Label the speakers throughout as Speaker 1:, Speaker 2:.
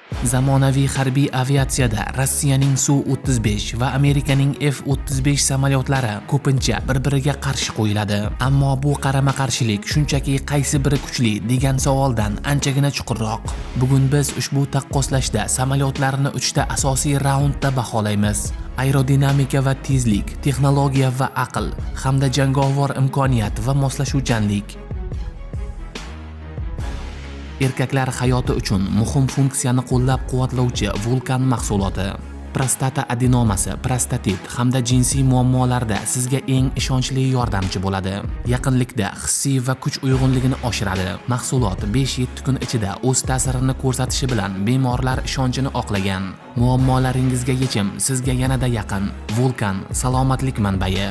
Speaker 1: Zamonaviy harbiy aviatsiyada Rossiyaning Su-35 va Amerikaning F-35 samolyotlari ko'pincha bir-biriga qarshi qo'yiladi. Ammo bu qarama-qarshilik shunchaki qaysi biri kuchli degan savoldan anchagina chuqurroq. Bugun biz ushbu taqqoslashda samolyotlarni 3 ta asosiy raundda baholaymiz. Aerodinamika va tezlik, texnologiya va aql, hamda jangovar imkoniyat va moslashuvchanlik. Erkaklar hayoti uchun muhim funksiyani qo'llab-quvvatlovchi Vulkan mahsuloti. Prostata adenomasi, prostatit hamda jinsiy muammolarda sizga eng ishonchli yordamchi bo'ladi. Yaqinlikda hissiy va kuch uyg'unligini oshiradi. Mahsulot 5-7 kun ichida o'z ta'sirini ko'rsatishi bilan bemorlar ishonchini oqlagan. Muammolaringizga yechim sizga yanada yaqin. Vulkan salomatlik manbai.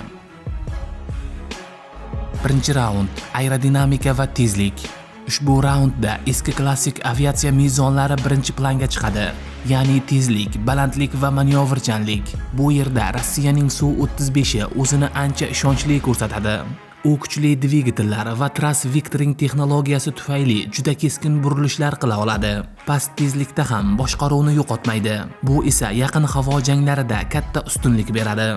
Speaker 1: Birinchi raund: aerodinamika va tezlik. Ushbu raundda eski klassik aviatsiya mezonlari birinchi planga chiqadi, ya'ni tezlik, balandlik va manyovrchanlik. Bu yerda Rossiyaning Su-35 o'zini ancha ishonchli ko'rsatadi. U kuchli dvigatellar va tras vectoring texnologiyasi tufayli juda keskin burilishlar qila oladi. Past tezlikda ham boshqaruvni yo'qotmaydi. Bu esa yaqin havo janglarida katta ustunlik beradi.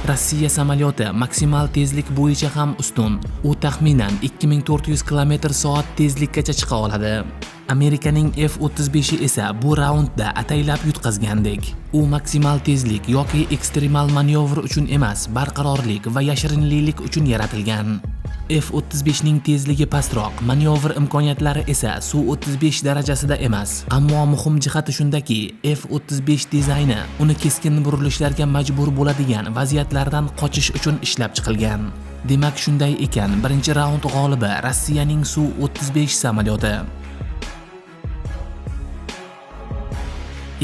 Speaker 1: Rossiya samolyoti maksimal tezlik bo'yicha ham ustun. U taxminan 2400 km/soat tezlikkacha chiqa oladi. Amerikaning F-35 esa bu raundda ataylab yutqazgandek. U maksimal tezlik yoki ekstremal manyovr uchun emas, barqarorlik va yashirinlik uchun yaratilgan. F-35 ning tezligi pastroq, manyovr imkoniyatlari esa Su-35 darajasida emas. Ammo muhim jihati shundaki, F-35 dizayni uni keskin burilishlarga majbur bo'ladigan vaziyatlardan qochish uchun ishlab chiqilgan. Demak, shunday ekan, birinchi raund g'olibi Rossiyaning Su-35 samolyoti.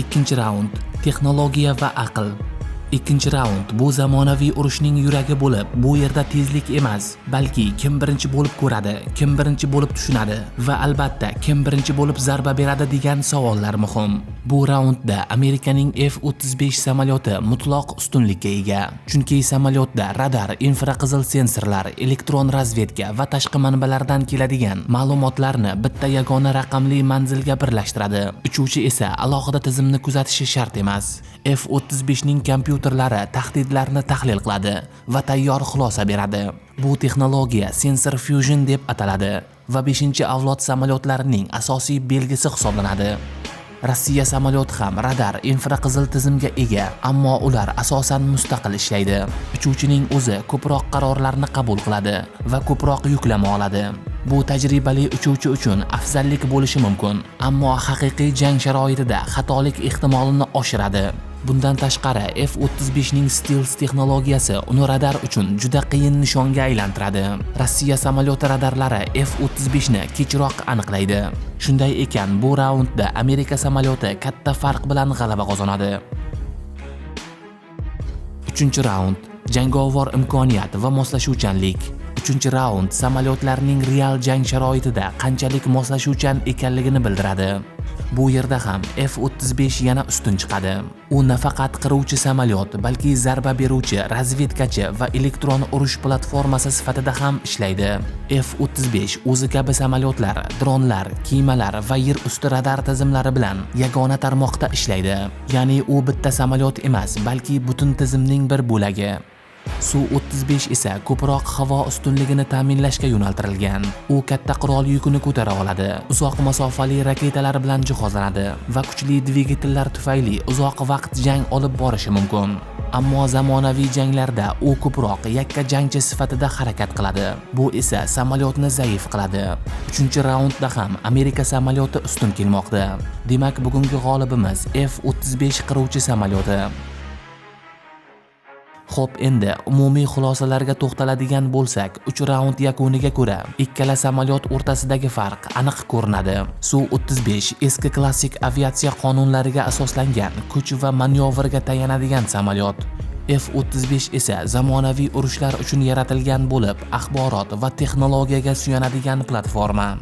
Speaker 1: Ikkinchi raund: texnologiya va aql. Ikkinchi raund bu zamonaviy urushning yuragi bo'lib, bu yerda tezlik emas, balki kim birinchi bo'lib ko'radi, kim birinchi bo'lib tushunadi va albatta kim birinchi bo'lib zarba beradi degan savollar muhim. Bu raundda Amerikaning F-35 samolyoti mutlaq ustunlikka ega. Chunki samolyotda radar, infraqizil sensorlar, elektron razvedka va tashqi manbalardan keladigan ma'lumotlarni bitta yagona raqamli manzilga birlashtiradi. Uchuvchi esa alohida tizimni kuzatishi shart emas. F-35 ning kompyuterlari tahdidlarni tahlil qiladi va tayyor xulosa beradi. Bu texnologiya Sensor Fusion deb ataladi va 5-avlod samolyotlarining asosiy belgisi hisoblanadi. Rossiya samolyoti ham radar, infraqizil tizimga ega, ammo ular asosan mustaqil ishlaydi. Uchuvchining o'zi ko'proq qarorlarni qabul qiladi va ko'proq yuklama oladi. Bu tajribali uchuvchi uchun afzallik bo'lishi mumkin, ammo haqiqiy jang sharoitida xatolik ehtimolini oshiradi. Bundan tashqari, F-35 ning Stealth texnologiyasi uni radar uchun juda qiyin nishonga aylantiradi. Rossiya samolyoti radarlari F-35 ni kechroq aniqlaydi. Shunday ekan, bu raundda Amerika samolyoti katta farq bilan g'alaba qozonadi. Uchinchi raund: jangovar imkoniyat va moslashuvchanlik. Uchinchi raund samolyotlarning real jang sharoitida qanchalik moslashuvchan ekanligini bildiradi. Bu yerda ham F-35 yana ustun chiqadi. U nafaqat qiruvchi samolyot, balki zarba beruvchi, razvedkachi va elektron urush platformasi sifatida ham ishlaydi. F-35 o'zi kabi samolyotlar, dronlar, kemalar va yer usti radar tizimlari bilan yagona tarmoqda ishlaydi. Ya'ni u bitta samolyot emas, balki butun tizimning bir bo'lagi. Su-35 esa ko'proq havo ustunligini ta'minlashga yo'naltirilgan. U katta qurol yukini ko'tara oladi, uzoq masofali raketalar bilan jihozlanadi va kuchli dvigatellar tufayli uzoq vaqt jang olib borishi mumkin. Ammo zamonaviy janglarda u ko'proq yakka jangchi sifatida harakat qiladi. Bu esa samolyotni zaif qiladi. 3-raundda ham Amerika samolyoti ustun kelmoqda. Demak, bugungi g'olibimiz F-35 qiruvchi samolyoti. Xo'p, endi umumiy xulosalarga to'xtaladigan bo'lsak, 3 raund yakuniga ko'ra ikkala samolyot o'rtasidagi farq aniq ko'rinadi. Su-35 eski klassik aviatsiya qonunlariga asoslangan kuch va manyovrga tayanadigan samolyot. F-35 esa zamonaviy urushlar uchun yaratilgan bo'lib, axborot va texnologiyaga suyanadigan platforma.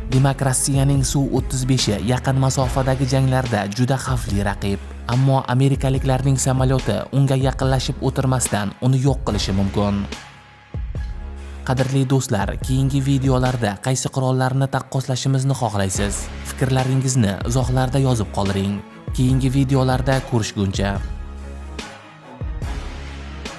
Speaker 1: Demak, Rossiyaning Su-35 yaqin masofadagi janglarda juda xavfli raqib. Ammo amerikaliklarning samolyoti unga yaqinlashib o'tirmasdan uni yo'q qilishi mumkin. Qadrli do'stlar, keyingi videolarda qaysi qurollarni taqqoslashimizni xohlaysiz? Fikrlaringizni izohlarda yozib qoldiring. Keyingi videolarda ko'rishguncha